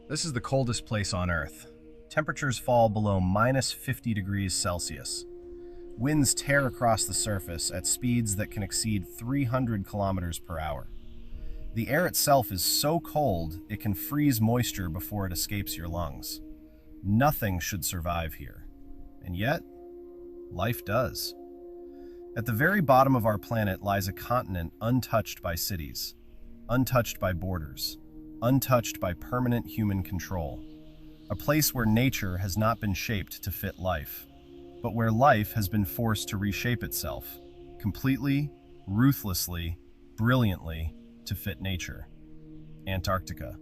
This is the coldest place on Earth. Temperatures fall below minus 50 degrees Celsius. Winds tear across the surface at speeds that can exceed 300 kilometers per hour. The air itself is so cold it can freeze moisture before it escapes your lungs. Nothing should survive here. And yet, life does. At the very bottom of our planet lies a continent untouched by cities, untouched by borders, untouched by permanent human control. A place where nature has not been shaped to fit life, but where life has been forced to reshape itself, completely, ruthlessly, brilliantly, to fit nature. Antarctica.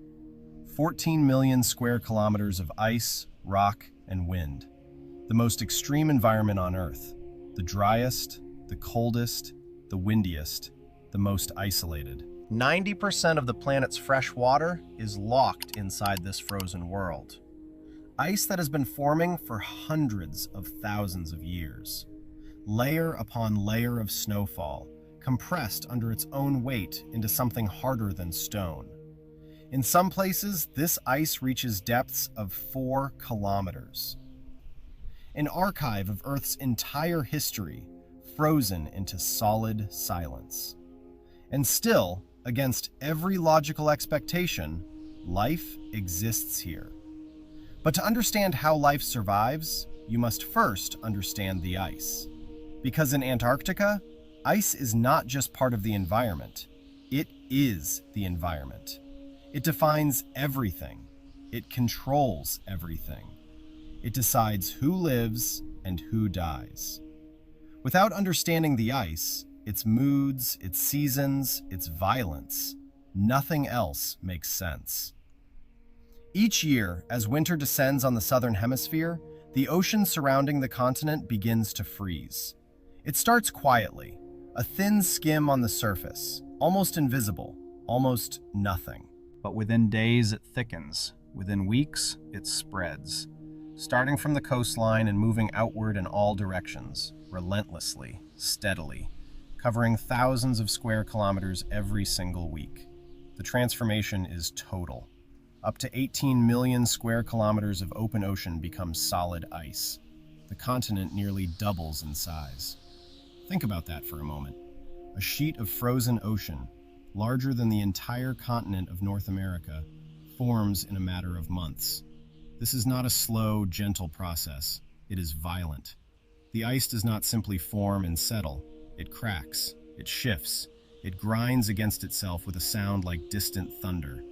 14 million square kilometers of ice, rock, and wind. The most extreme environment on Earth. The driest, the coldest, the windiest, the most isolated. 90% of the planet's fresh water is locked inside this frozen world. Ice that has been forming for hundreds of thousands of years. Layer upon layer of snowfall, compressed under its own weight into something harder than stone. In some places, this ice reaches depths of 4 kilometers. An archive of Earth's entire history, frozen into solid silence. And still, against every logical expectation, life exists here. But to understand how life survives, you must first understand the ice. Because in Antarctica, ice is not just part of the environment, it is the environment. It defines everything. It controls everything. It decides who lives and who dies. Without understanding the ice, its moods, its seasons, its violence, nothing else makes sense. Each year, as winter descends on the southern hemisphere, the ocean surrounding the continent begins to freeze. It starts quietly, a thin skim on the surface, almost invisible, almost nothing. But within days it thickens, within weeks it spreads, starting from the coastline and moving outward in all directions, relentlessly, steadily, covering thousands of square kilometers every single week. The transformation is total. Up to 18 million square kilometers of open ocean becomes solid ice. The continent nearly doubles in size. Think about that for a moment. A sheet of frozen ocean, larger than the entire continent of North America, forms in a matter of months. This is not a slow, gentle process. It is violent. The ice does not simply form and settle. It cracks, it shifts, it grinds against itself with a sound like distant thunder.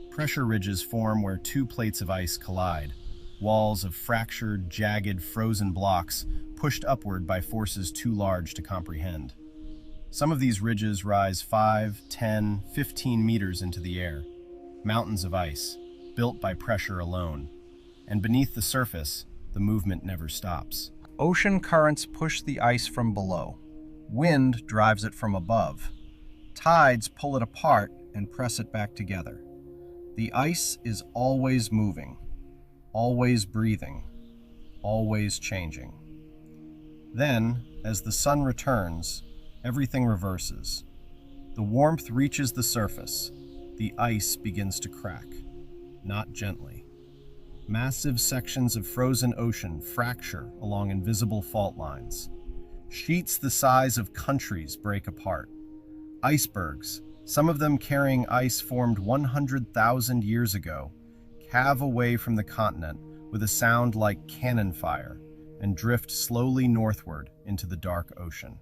Pressure ridges form where two plates of ice collide, walls of fractured, jagged, frozen blocks pushed upward by forces too large to comprehend. Some of these ridges rise 5, 10, 15 meters into the air, mountains of ice, built by pressure alone. And beneath the surface, the movement never stops. Ocean currents push the ice from below. Wind drives it from above. Tides pull it apart and press it back together. The ice is always moving, always breathing, always changing. Then, as the sun returns, everything reverses. The warmth reaches the surface. The ice begins to crack, not gently. Massive sections of frozen ocean fracture along invisible fault lines. Sheets the size of countries break apart. Icebergs, some of them carrying ice formed 100,000 years ago, calve away from the continent with a sound like cannon fire and drift slowly northward into the dark ocean.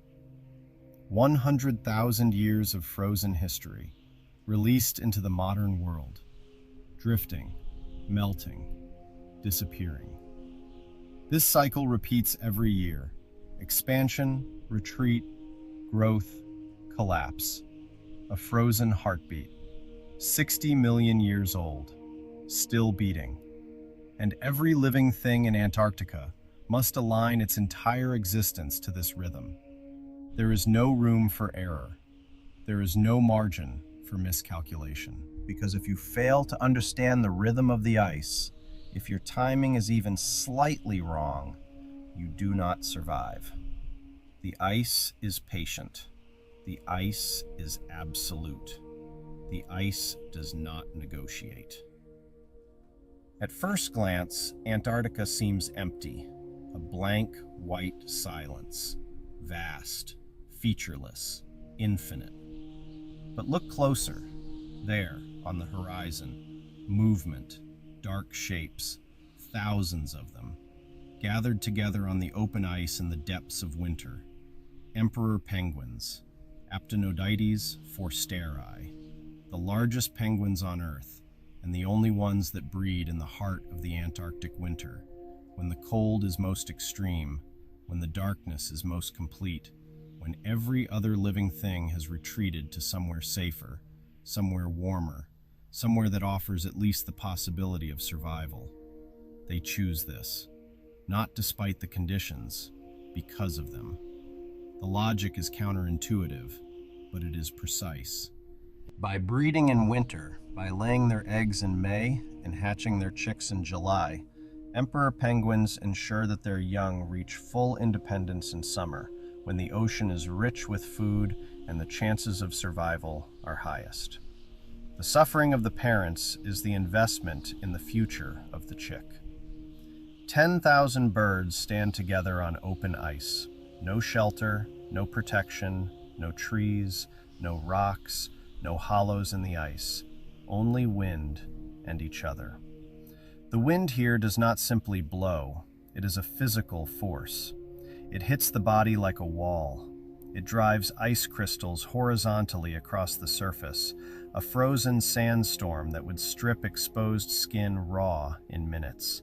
100,000 years of frozen history, released into the modern world, drifting, melting, disappearing. This cycle repeats every year. Expansion, retreat, growth, collapse. A frozen heartbeat. 60 million years old, still beating. And every living thing in Antarctica must align its entire existence to this rhythm. There is no room for error. There is no margin for miscalculation. Because if you fail to understand the rhythm of the ice, if your timing is even slightly wrong, you do not survive. The ice is patient. The ice is absolute. The ice does not negotiate. At first glance, Antarctica seems empty, a blank white silence, vast, featureless, infinite. But look closer. There, on the horizon, movement, dark shapes, thousands of them, gathered together on the open ice in the depths of winter. Emperor penguins, Aptenodytes forsteri, the largest penguins on Earth, and the only ones that breed in the heart of the Antarctic winter, when the cold is most extreme, when the darkness is most complete, when every other living thing has retreated to somewhere safer, somewhere warmer, somewhere that offers at least the possibility of survival. They choose this, not despite the conditions, because of them. The logic is counterintuitive, but it is precise. By breeding in winter, by laying their eggs in May and hatching their chicks in July, emperor penguins ensure that their young reach full independence in summer, when the ocean is rich with food and the chances of survival are highest. The suffering of the parents is the investment in the future of the chick. 10,000 birds stand together on open ice. No shelter, no protection, no trees, no rocks, no hollows in the ice, only wind and each other. The wind here does not simply blow, it is a physical force. It hits the body like a wall. It drives ice crystals horizontally across the surface, a frozen sandstorm that would strip exposed skin raw in minutes.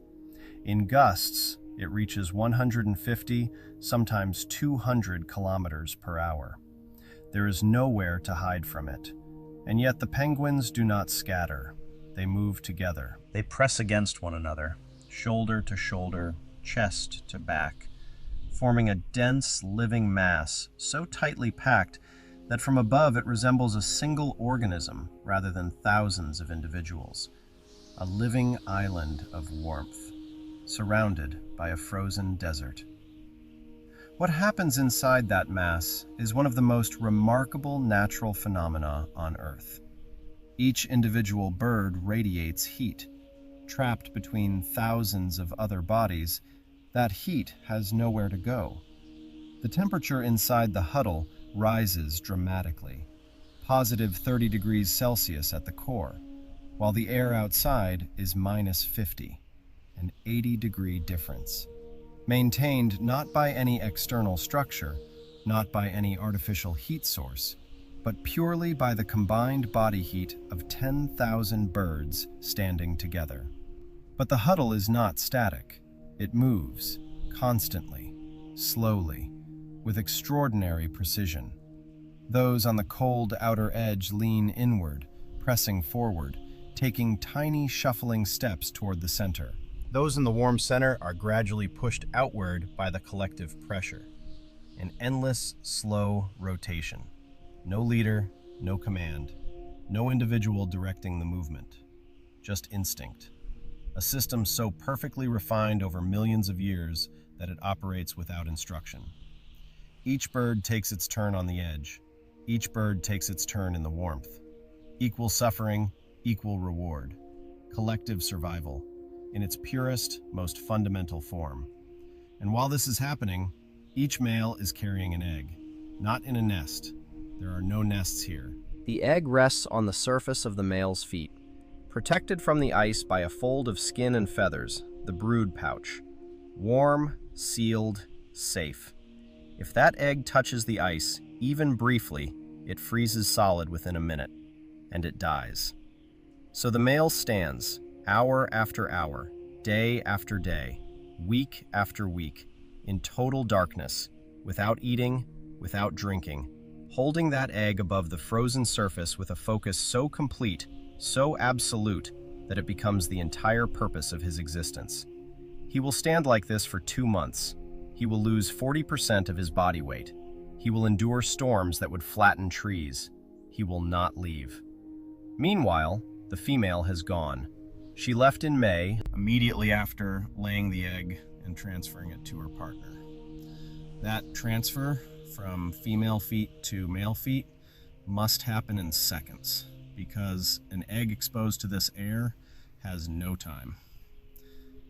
In gusts, it reaches 150, sometimes 200 kilometers per hour. There is nowhere to hide from it. And yet the penguins do not scatter. They move together. They press against one another, shoulder to shoulder, chest to back, forming a dense, living mass so tightly packed that from above it resembles a single organism rather than thousands of individuals. A living island of warmth, surrounded by a frozen desert. What happens inside that mass is one of the most remarkable natural phenomena on Earth. Each individual bird radiates heat. Trapped between thousands of other bodies, that heat has nowhere to go. The temperature inside the huddle rises dramatically, positive 30 degrees Celsius at the core, while the air outside is minus 50, an 80-degree difference. Maintained not by any external structure, not by any artificial heat source, but purely by the combined body heat of 10,000 birds standing together. But the huddle is not static. It moves, constantly, slowly, with extraordinary precision. Those on the cold outer edge lean inward, pressing forward, taking tiny shuffling steps toward the center. Those in the warm center are gradually pushed outward by the collective pressure. An endless, slow rotation. No leader, no command, no individual directing the movement. Just instinct. A system so perfectly refined over millions of years that it operates without instruction. Each bird takes its turn on the edge. Each bird takes its turn in the warmth. Equal suffering, equal reward. Collective survival, in its purest, most fundamental form. And while this is happening, each male is carrying an egg, not in a nest. There are no nests here. The egg rests on the surface of the male's feet, protected from the ice by a fold of skin and feathers, the brood pouch. Warm, sealed, safe. If that egg touches the ice, even briefly, it freezes solid within a minute, and it dies. So the male stands, hour after hour, day after day, week after week, in total darkness, without eating, without drinking, holding that egg above the frozen surface with a focus so complete, so absolute, that it becomes the entire purpose of his existence. He will stand like this for 2 months. He will lose 40% of his body weight. He will endure storms that would flatten trees. He will not leave. Meanwhile, the female has gone. She left in May, immediately after laying the egg and transferring it to her partner. That transfer from female feet to male feet must happen in seconds, because an egg exposed to this air has no time.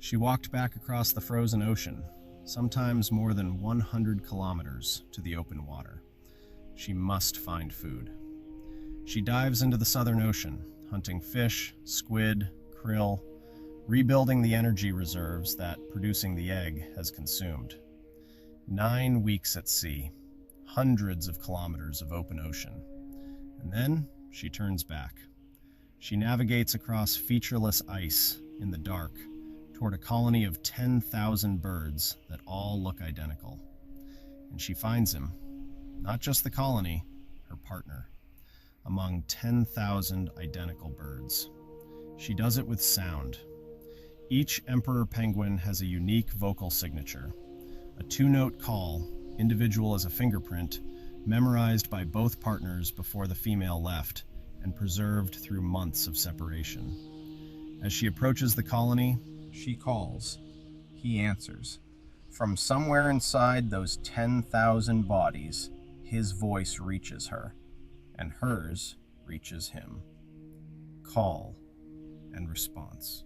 She walked back across the frozen ocean, sometimes more than 100 kilometers to the open water. She must find food. She dives into the Southern Ocean, hunting fish, squid, krill, rebuilding the energy reserves that producing the egg has consumed. 9 weeks at sea, hundreds of kilometers of open ocean. And then she turns back. She navigates across featureless ice in the dark toward a colony of 10,000 birds that all look identical. And she finds him, not just the colony, her partner, among 10,000 identical birds. She does it with sound. Each emperor penguin has a unique vocal signature, a 2-note call, individual as a fingerprint, memorized by both partners before the female left and preserved through months of separation. As she approaches the colony, she calls. He answers. From somewhere inside those 10,000 bodies, his voice reaches her, and hers reaches him. Call and response.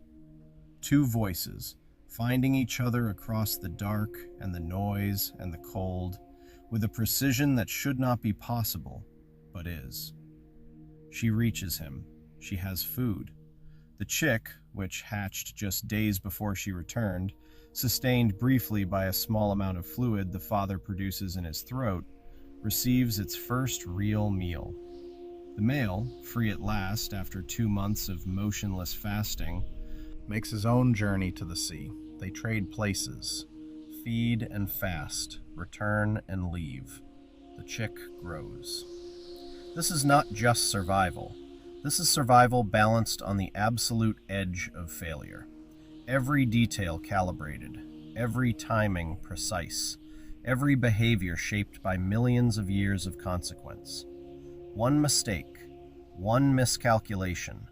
2 voices, finding each other across the dark and the noise and the cold, with a precision that should not be possible, but is. She reaches him. She has food. The chick, which hatched just days before she returned, sustained briefly by a small amount of fluid the father produces in his throat, receives its first real meal. The male, free at last after 2 months of motionless fasting, makes his own journey to the sea. They trade places, feed and fast, return and leave. The chick grows. This is not just survival. This is survival balanced on the absolute edge of failure. Every detail calibrated, every timing precise, every behavior shaped by millions of years of consequence. One mistake, one miscalculation,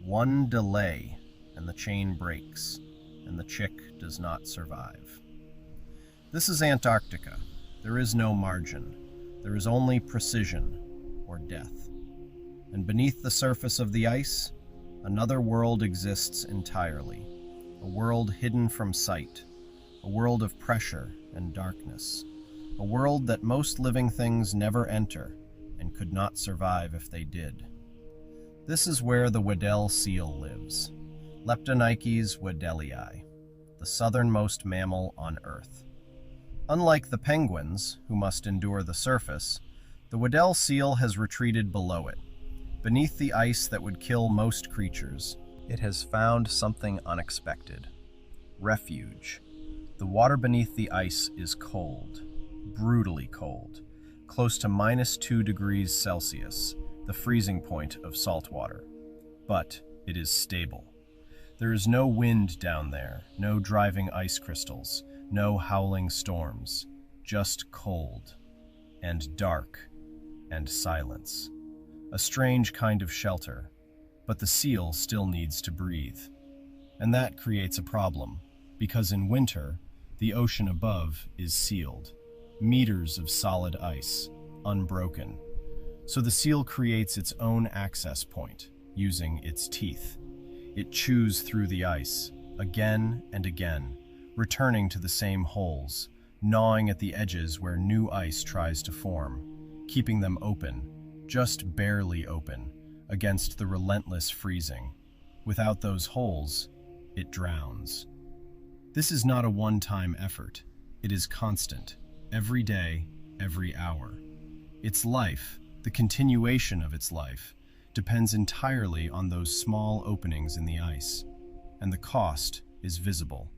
one delay, and the chain breaks, and the chick does not survive. This is Antarctica. There is no margin. There is only precision or death. And beneath the surface of the ice, another world exists entirely, a world hidden from sight, a world of pressure and darkness, a world that most living things never enter and could not survive if they did. This is where the Weddell Seal lives, Leptonychus weddellii, the southernmost mammal on Earth. Unlike the penguins, who must endure the surface, the Weddell Seal has retreated below it. Beneath the ice that would kill most creatures, it has found something unexpected. Refuge. The water beneath the ice is cold, brutally cold, close to -2 degrees Celsius, the freezing point of salt water. But it is stable. There is no wind down there, no driving ice crystals, no howling storms, just cold and dark and silence. A strange kind of shelter, but the seal still needs to breathe. And that creates a problem, because in winter, the ocean above is sealed, meters of solid ice, unbroken. So the seal creates its own access point, using its teeth. It chews through the ice, again and again, returning to the same holes, gnawing at the edges where new ice tries to form, keeping them open, just barely open, against the relentless freezing. Without those holes, it drowns. This is not a one-time effort. It is constant, every day, every hour. Its life, the continuation of its life, depends entirely on those small openings in the ice, and the cost is visible.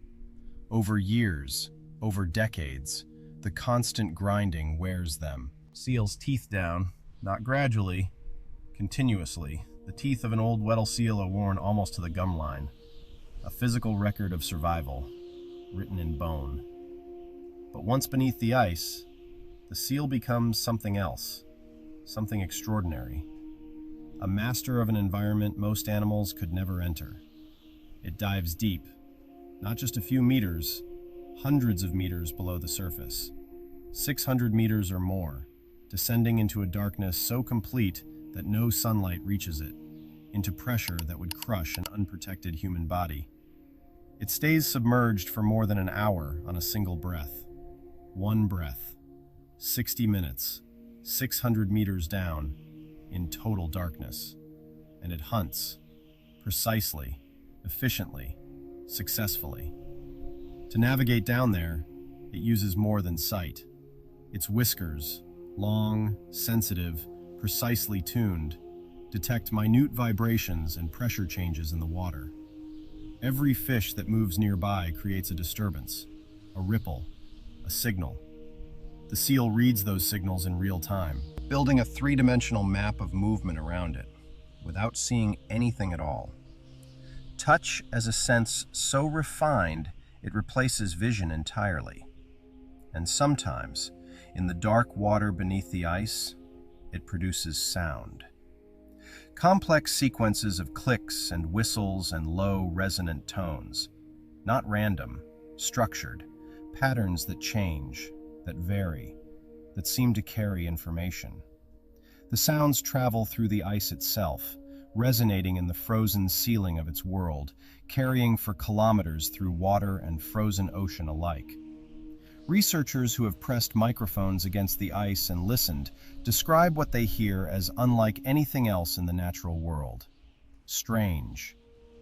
Over years, over decades, the constant grinding wears them. Seals teeth down, not gradually, continuously. The teeth of an old Weddell seal are worn almost to the gum line. A physical record of survival, written in bone. But once beneath the ice, the seal becomes something else, something extraordinary. A master of an environment most animals could never enter. It dives deep, not just a few meters, hundreds of meters below the surface, 600 meters or more, descending into a darkness so complete that no sunlight reaches it, into pressure that would crush an unprotected human body. It stays submerged for more than an hour on a single breath. One breath. 60 minutes, 600 meters down, in total darkness. And it hunts, precisely, efficiently, successfully. To navigate down there, it uses more than sight. Its whiskers, long, sensitive, precisely tuned, detect minute vibrations and pressure changes in the water. Every fish that moves nearby creates a disturbance, a ripple, a signal. The seal reads those signals in real time, building a three-dimensional map of movement around it, without seeing anything at all. Touch as a sense so refined it replaces vision entirely. And sometimes, in the dark water beneath the ice, it produces sound. Complex sequences of clicks and whistles and low, resonant tones. Not random, structured, patterns that change, that vary, that seem to carry information. The sounds travel through the ice itself, resonating in the frozen ceiling of its world, carrying for kilometers through water and frozen ocean alike. Researchers who have pressed microphones against the ice and listened describe what they hear as unlike anything else in the natural world. Strange,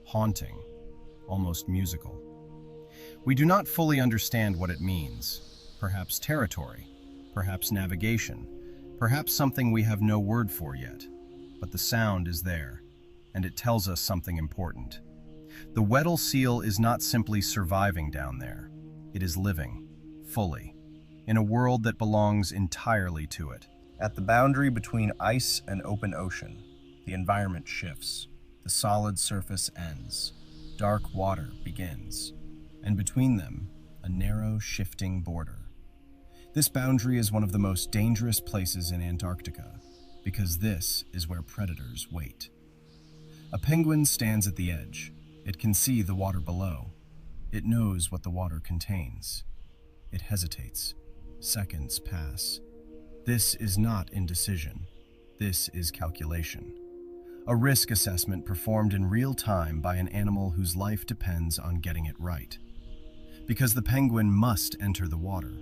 haunting, almost musical. We do not fully understand what it means. Perhaps territory, perhaps navigation, perhaps something we have no word for yet. But the sound is there, and it tells us something important. The Weddell Seal is not simply surviving down there. It is living, fully, in a world that belongs entirely to it. At the boundary between ice and open ocean, the environment shifts. The solid surface ends. Dark water begins. And between them, a narrow, shifting border. This boundary is one of the most dangerous places in Antarctica, because this is where predators wait. A penguin stands at the edge. It can see the water below. It knows what the water contains. It hesitates. Seconds pass. This is not indecision. This is calculation. A risk assessment performed in real time by an animal whose life depends on getting it right. Because the penguin must enter the water,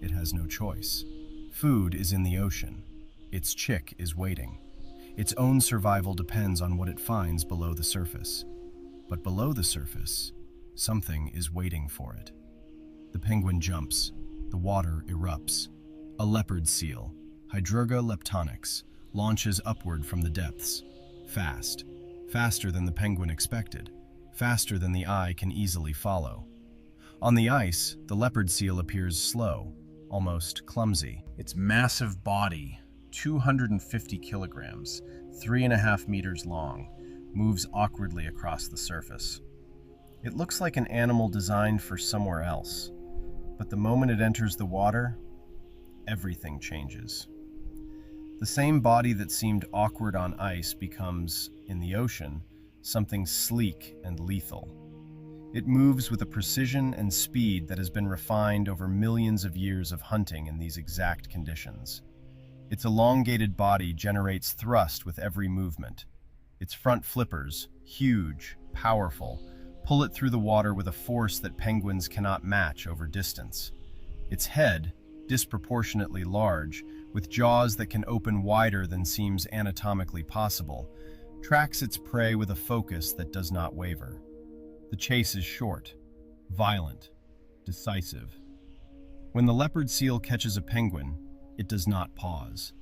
it has no choice. Food is in the ocean. Its chick is waiting. Its own survival depends on what it finds below the surface. But below the surface, something is waiting for it. The penguin jumps. The water erupts. A leopard seal, Hydrurga leptonix, launches upward from the depths. Fast. Faster than the penguin expected. Faster than the eye can easily follow. On the ice, the leopard seal appears slow, almost clumsy. Its massive body, 250 kilograms, 3.5 meters long, moves awkwardly across the surface. It looks like an animal designed for somewhere else, but the moment it enters the water, everything changes. The same body that seemed awkward on ice becomes, in the ocean, something sleek and lethal. It moves with a precision and speed that has been refined over millions of years of hunting in these exact conditions. Its elongated body generates thrust with every movement. Its front flippers, huge, powerful, pull it through the water with a force that penguins cannot match over distance. Its head, disproportionately large, with jaws that can open wider than seems anatomically possible, tracks its prey with a focus that does not waver. The chase is short, violent, decisive. When the leopard seal catches a penguin, it does not pause.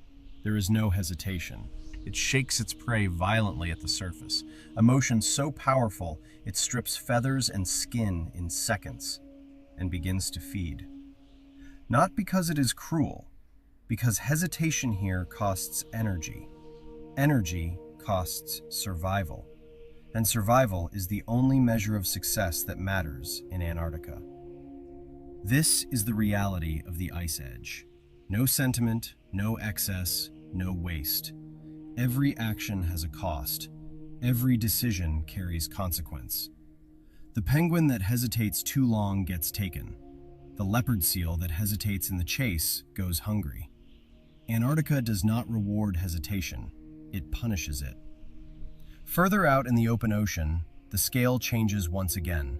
There is no hesitation. It shakes its prey violently at the surface, a motion so powerful it strips feathers and skin in seconds, and begins to feed. Not because it is cruel, because hesitation here costs energy. Energy costs survival. And survival is the only measure of success that matters in Antarctica. This is the reality of the ice edge. No sentiment, no excess, no waste. Every action has a cost. Every decision carries consequence. The penguin that hesitates too long gets taken. The leopard seal that hesitates in the chase goes hungry. Antarctica does not reward hesitation. It punishes it. Further out in the open ocean, the scale changes once again.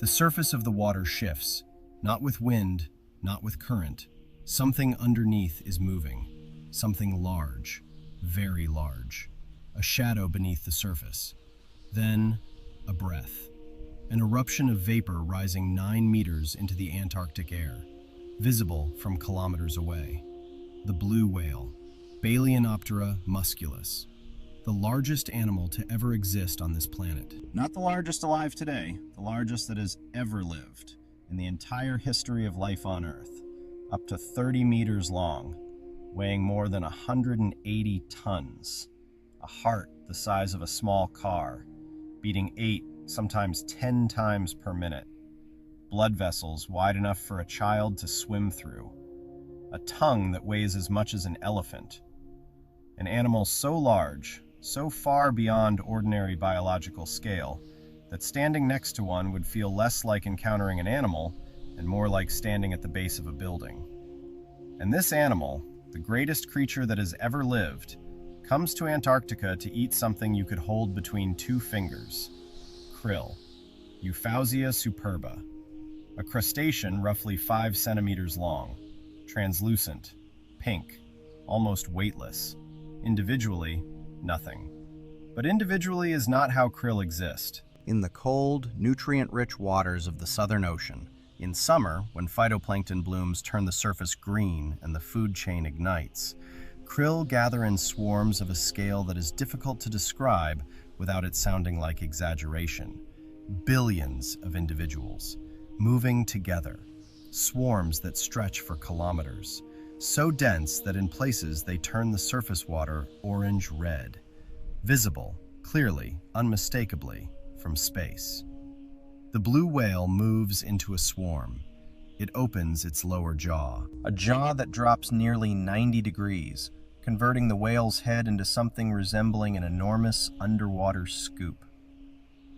The surface of the water shifts, not with wind, not with current. Something underneath is moving, something large, very large, a shadow beneath the surface. Then, a breath, an eruption of vapor rising 9 meters into the Antarctic air, visible from kilometers away. The blue whale, Balaenoptera musculus, the largest animal to ever exist on this planet. Not the largest alive today, the largest that has ever lived in the entire history of life on Earth, up to 30 meters long, weighing more than 180 tons, a heart the size of a small car, beating 8, sometimes 10 times per minute, blood vessels wide enough for a child to swim through, a tongue that weighs as much as an elephant, an animal so large, so far beyond ordinary biological scale, that standing next to one would feel less like encountering an animal and more like standing at the base of a building. And this animal, the greatest creature that has ever lived, comes to Antarctica to eat something you could hold between 2 fingers. Krill, Euphausia superba, a crustacean roughly 5 centimeters long, translucent, pink, almost weightless. Individually, nothing. But individually is not how krill exist. In the cold, nutrient-rich waters of the Southern Ocean, in summer, when phytoplankton blooms turn the surface green and the food chain ignites, krill gather in swarms of a scale that is difficult to describe without it sounding like exaggeration. Billions of individuals, moving together, swarms that stretch for kilometers, so dense that in places they turn the surface water orange-red, visible, clearly, unmistakably, from space. The blue whale moves into a swarm. It opens its lower jaw, a jaw that drops nearly 90 degrees, converting the whale's head into something resembling an enormous underwater scoop.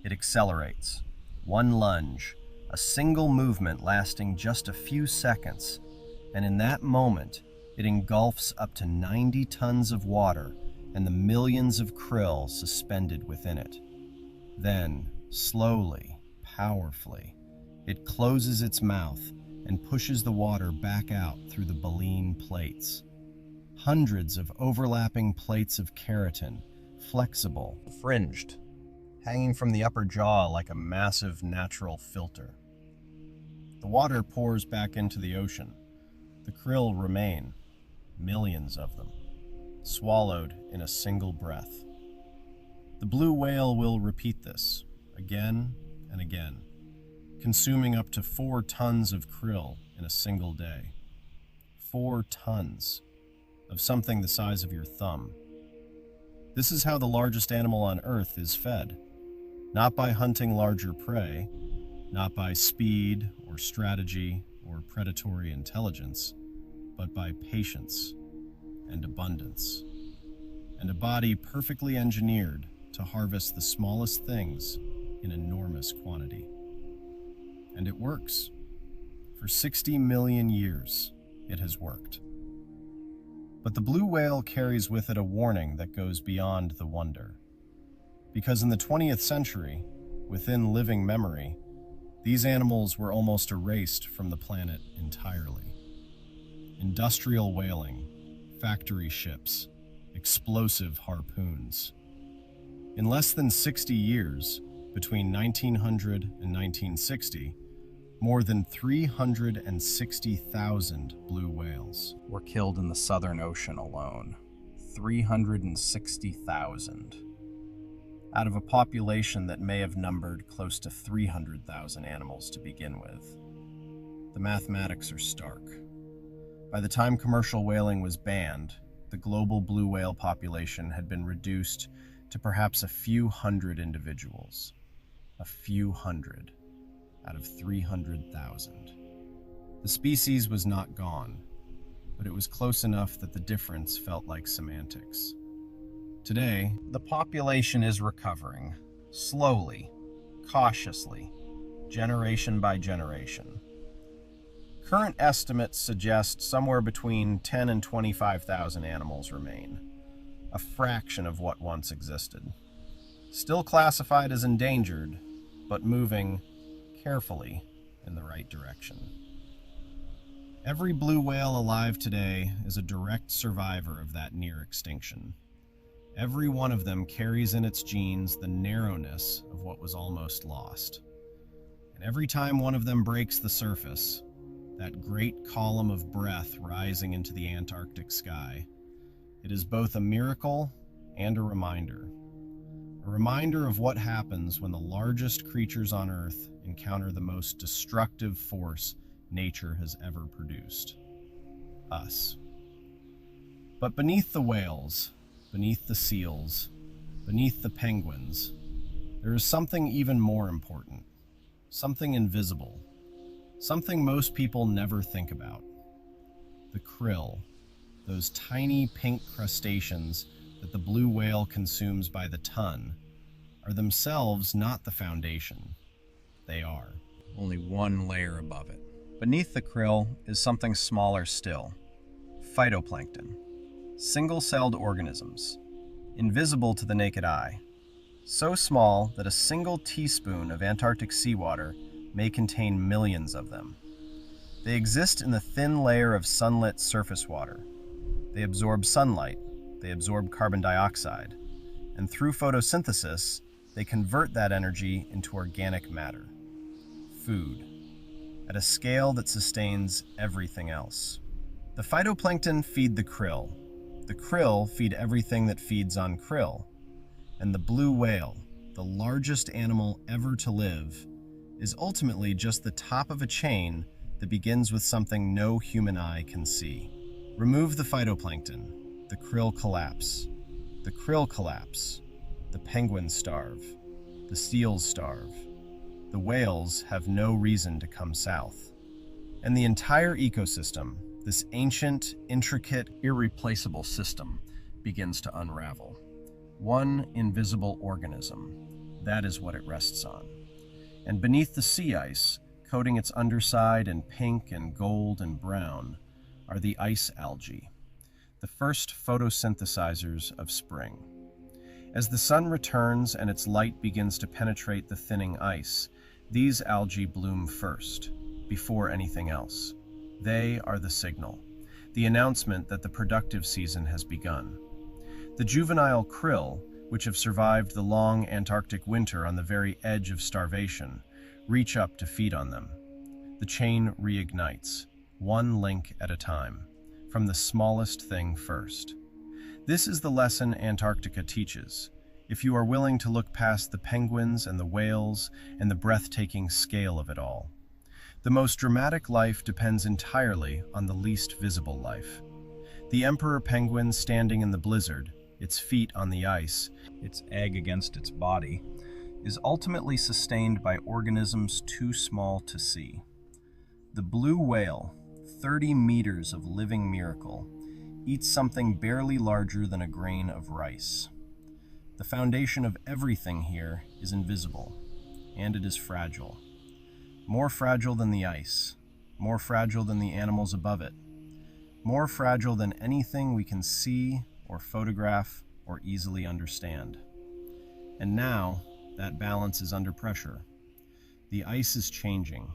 It accelerates. One lunge, a single movement lasting just a few seconds, and in that moment, it engulfs up to 90 tons of water and the millions of krill suspended within it. Then, slowly, powerfully, it closes its mouth and pushes the water back out through the baleen plates. Hundreds of overlapping plates of keratin, flexible, fringed, hanging from the upper jaw like a massive natural filter. The water pours back into the ocean. The krill remain, millions of them, swallowed in a single breath. The blue whale will repeat this again and again, consuming up to 4 tons of krill in a single day. 4 tons of something the size of your thumb. This is how the largest animal on Earth is fed, not by hunting larger prey, not by speed or strategy or predatory intelligence, but by patience and abundance, and a body perfectly engineered to harvest the smallest things in enormous quantity. And it works. For 60 million years, it has worked. But the blue whale carries with it a warning that goes beyond the wonder. Because in the 20th century, within living memory, these animals were almost erased from the planet entirely. Industrial whaling, factory ships, explosive harpoons. In less than 60 years, between 1900 and 1960, more than 360,000 blue whales were killed in the Southern Ocean alone. 360,000. Out of a population that may have numbered close to 300,000 animals to begin with. The mathematics are stark. By the time commercial whaling was banned, the global blue whale population had been reduced to perhaps a few hundred individuals. A few hundred out of 300,000. The species was not gone, but it was close enough that the difference felt like semantics. Today, the population is recovering, slowly, cautiously, generation by generation. Current estimates suggest somewhere between 10 and 25,000 animals remain, a fraction of what once existed. Still classified as endangered, but moving carefully in the right direction. Every blue whale alive today is a direct survivor of that near extinction. Every one of them carries in its genes the narrowness of what was almost lost. And every time one of them breaks the surface, that great column of breath rising into the Antarctic sky, it is both a miracle and a reminder. A reminder of what happens when the largest creatures on Earth encounter the most destructive force nature has ever produced: us. But beneath the whales, beneath the seals, beneath the penguins, there is something even more important, something invisible, something most people never think about. The krill, those tiny pink crustaceans that the blue whale consumes by the ton, are themselves not the foundation. They are Only one layer above it. Beneath the krill is something smaller still: phytoplankton. Single-celled organisms, invisible to the naked eye, so small that a single teaspoon of Antarctic seawater may contain millions of them. They exist in the thin layer of sunlit surface water. They absorb sunlight, they absorb carbon dioxide, and through photosynthesis, they convert that energy into organic matter, food, at a scale that sustains everything else. The phytoplankton feed the krill feed everything that feeds on krill, and the blue whale, the largest animal ever to live, is ultimately just the top of a chain that begins with something no human eye can see. Remove the phytoplankton, the krill collapse. The krill collapse. The penguins starve. The seals starve. The whales have no reason to come south. And the entire ecosystem, this ancient, intricate, irreplaceable system, begins to unravel. One invisible organism, that is what it rests on. And beneath the sea ice, coating its underside in pink and gold and brown, are the ice algae, the first photosynthesizers of spring. As the sun returns and its light begins to penetrate the thinning ice, these algae bloom first, before anything else. They are the signal, the announcement that the productive season has begun. The juvenile krill, which have survived the long Antarctic winter on the very edge of starvation, reach up to feed on them. The chain reignites, one link at a time, from the smallest thing first. This is the lesson Antarctica teaches, if you are willing to look past the penguins and the whales and the breathtaking scale of it all. The most dramatic life depends entirely on the least visible life. The emperor penguin standing in the blizzard, its feet on the ice, its egg against its body, is ultimately sustained by organisms too small to see. The blue whale, 30 meters of living miracle, eats something barely larger than a grain of rice. The foundation of everything here is invisible, and it is fragile. More fragile than the ice, more fragile than the animals above it, more fragile than anything we can see or photograph or easily understand. And now, that balance is under pressure. The ice is changing,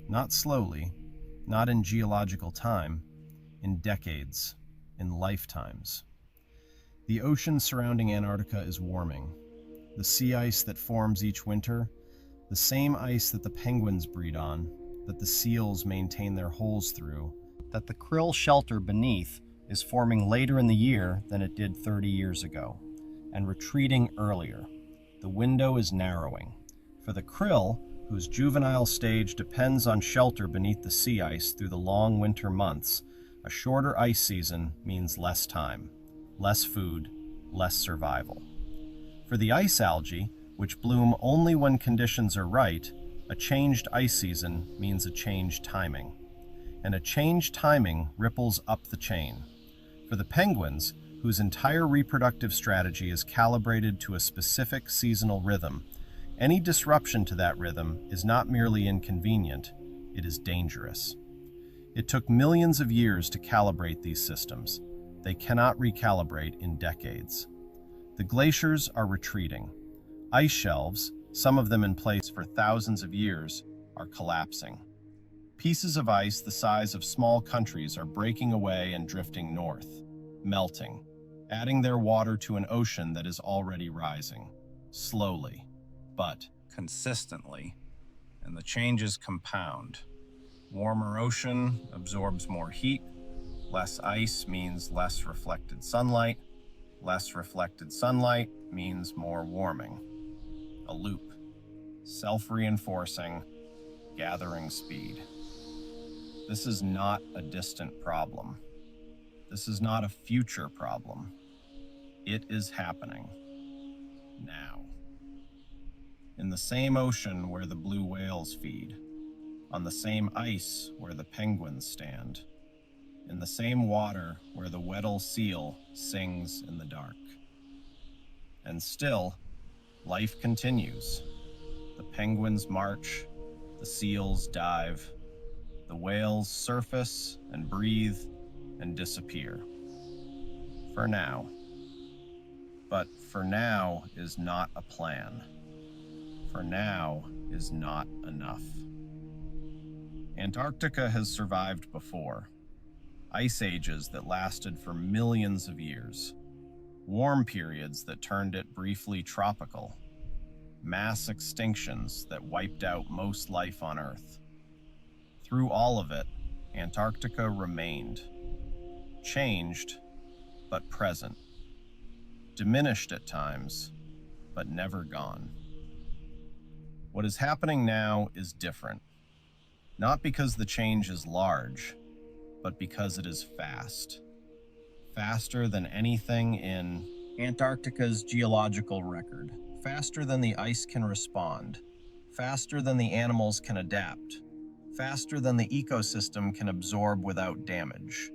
not slowly, not in geological time, in decades, in lifetimes. The ocean surrounding Antarctica is warming. The sea ice that forms each winter, the same ice that the penguins breed on, that the seals maintain their holes through, that the krill shelter beneath, is forming later in the year than it did 30 years ago, and retreating earlier. The window is narrowing. For the krill, whose juvenile stage depends on shelter beneath the sea ice through the long winter months, a shorter ice season means less time, less food, less survival. For the ice algae, which bloom only when conditions are right, a changed ice season means a changed timing. And a changed timing ripples up the chain. For the penguins, whose entire reproductive strategy is calibrated to a specific seasonal rhythm, any disruption to that rhythm is not merely inconvenient, it is dangerous. It took millions of years to calibrate these systems. They cannot recalibrate in decades. The glaciers are retreating. Ice shelves, some of them in place for thousands of years, are collapsing. Pieces of ice the size of small countries are breaking away and drifting north, melting, adding their water to an ocean that is already rising, slowly, but consistently. And the changes compound. Warmer ocean absorbs more heat. Less ice means less reflected sunlight. Less reflected sunlight means more warming. A loop, self-reinforcing, gathering speed. This is not a distant problem. This is not a future problem. It is happening now. In the same ocean where the blue whales feed, on the same ice where the penguins stand, in the same water where the Weddell Seal sings in the dark. And still, life continues. The penguins march, the seals dive, the whales surface and breathe and disappear. For now. But for now is not a plan. For now is not enough. Antarctica has survived before. Ice ages that lasted for millions of years. Warm periods that turned it briefly tropical. Mass extinctions that wiped out most life on Earth. Through all of it, Antarctica remained. Changed, but present. Diminished at times, but never gone. What is happening now is different. Not because the change is large, but because it is fast. Faster than anything in Antarctica's geological record. Faster than the ice can respond. Faster than the animals can adapt. Faster than the ecosystem can absorb without damage.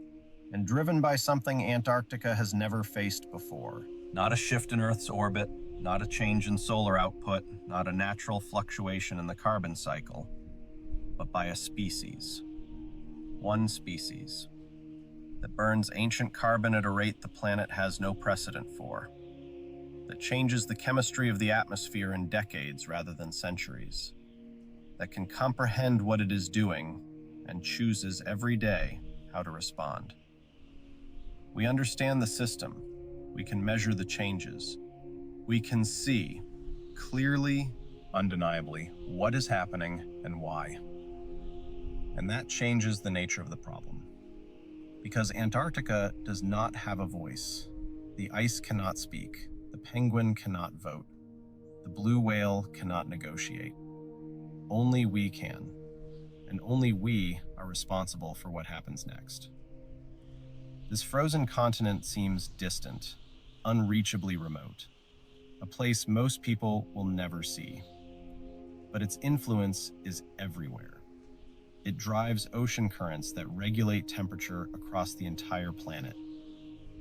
And driven by something Antarctica has never faced before. Not a shift in Earth's orbit, not a change in solar output, not a natural fluctuation in the carbon cycle, but by a species. One species that burns ancient carbon at a rate the planet has no precedent for, that changes the chemistry of the atmosphere in decades rather than centuries, that can comprehend what it is doing and chooses every day how to respond. We understand the system. We can measure the changes. We can see clearly, undeniably, what is happening and why. And that changes the nature of the problem. Because Antarctica does not have a voice. The ice cannot speak. The penguin cannot vote. The blue whale cannot negotiate. Only we can. And only we are responsible for what happens next. This frozen continent seems distant, unreachably remote, a place most people will never see. But its influence is everywhere. It drives ocean currents that regulate temperature across the entire planet.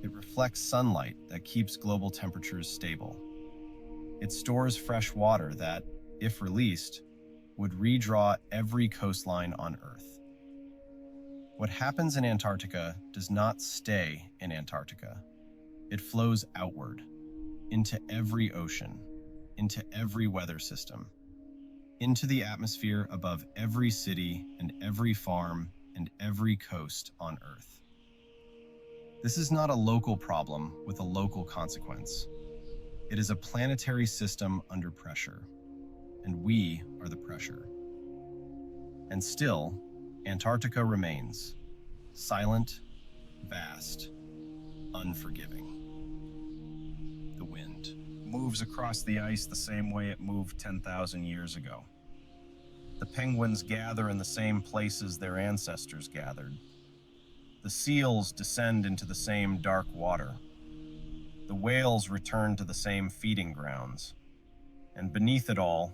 It reflects sunlight that keeps global temperatures stable. It stores fresh water that, if released, would redraw every coastline on Earth. What happens in Antarctica does not stay in Antarctica. It flows outward, into every ocean, into every weather system, into the atmosphere above every city and every farm and every coast on Earth. This is not a local problem with a local consequence. It is a planetary system under pressure, and we are the pressure. And still, Antarctica remains silent, vast, unforgiving. The wind moves across the ice the same way it moved 10,000 years ago. The penguins gather in the same places their ancestors gathered. The seals descend into the same dark water. The whales return to the same feeding grounds. And beneath it all,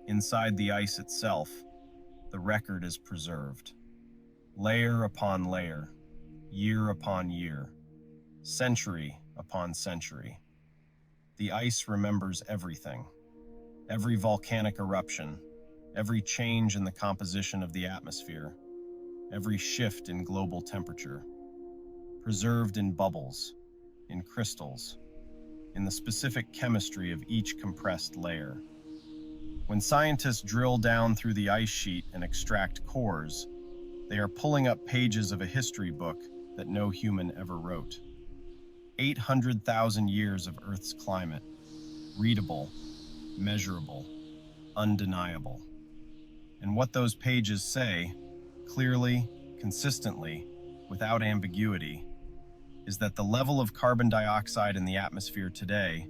inside the ice itself, the record is preserved. Layer upon layer, year upon year, century upon century. The ice remembers everything. Every volcanic eruption, every change in the composition of the atmosphere, every shift in global temperature. Preserved in bubbles, in crystals, in the specific chemistry of each compressed layer. When scientists drill down through the ice sheet and extract cores, they are pulling up pages of a history book that no human ever wrote. 800,000 years of Earth's climate, readable, measurable, undeniable. And what those pages say, clearly, consistently, without ambiguity, is that the level of carbon dioxide in the atmosphere today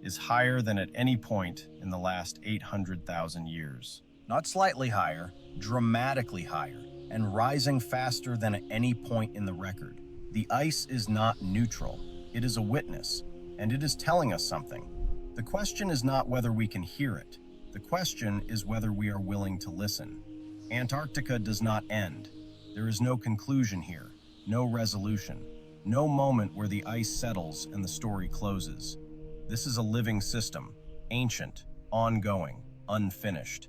is higher than at any point in the last 800,000 years. Not slightly higher, dramatically higher, and rising faster than at any point in the record. The ice is not neutral. It is a witness, and it is telling us something. The question is not whether we can hear it. The question is whether we are willing to listen. Antarctica does not end. There is no conclusion here, no resolution, no moment where the ice settles and the story closes. This is a living system, ancient, ongoing, unfinished.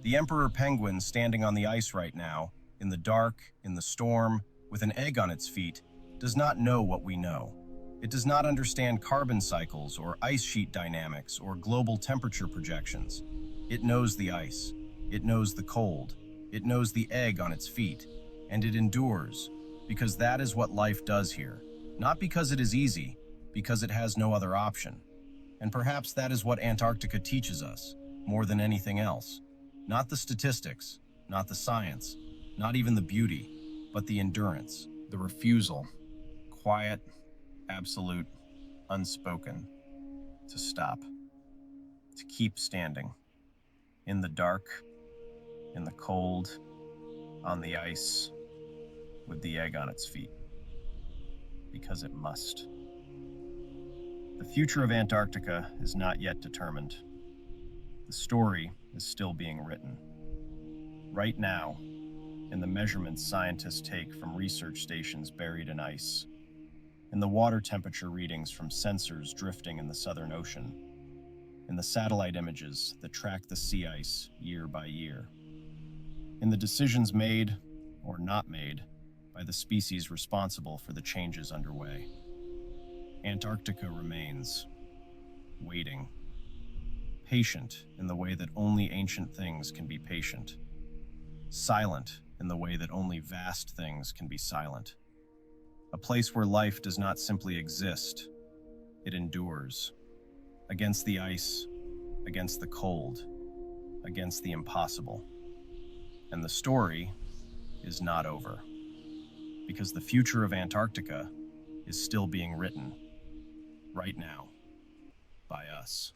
The emperor penguin standing on the ice right now, in the dark, in the storm, with an egg on its feet, does not know what we know. It does not understand carbon cycles or ice sheet dynamics or global temperature projections. It knows the ice. It knows the cold. It knows the egg on its feet. And it endures, because that is what life does here. Not because it is easy, because it has no other option. And perhaps that is what Antarctica teaches us, more than anything else. Not the statistics, not the science, not even the beauty, but the endurance, the refusal, quiet, absolute, unspoken, to stop, to keep standing, in the dark, in the cold, on the ice, with the egg on its feet, because it must. The future of Antarctica is not yet determined. The story is still being written. Right now, in the measurements scientists take from research stations buried in ice, in the water temperature readings from sensors drifting in the Southern Ocean, in the satellite images that track the sea ice year by year, in the decisions made or not made by the species responsible for the changes underway. Antarctica remains, waiting, patient in the way that only ancient things can be patient, silent in the way that only vast things can be silent. A place where life does not simply exist, it endures, against the ice, against the cold, against the impossible. And the story is not over, because the future of Antarctica is still being written right now by us.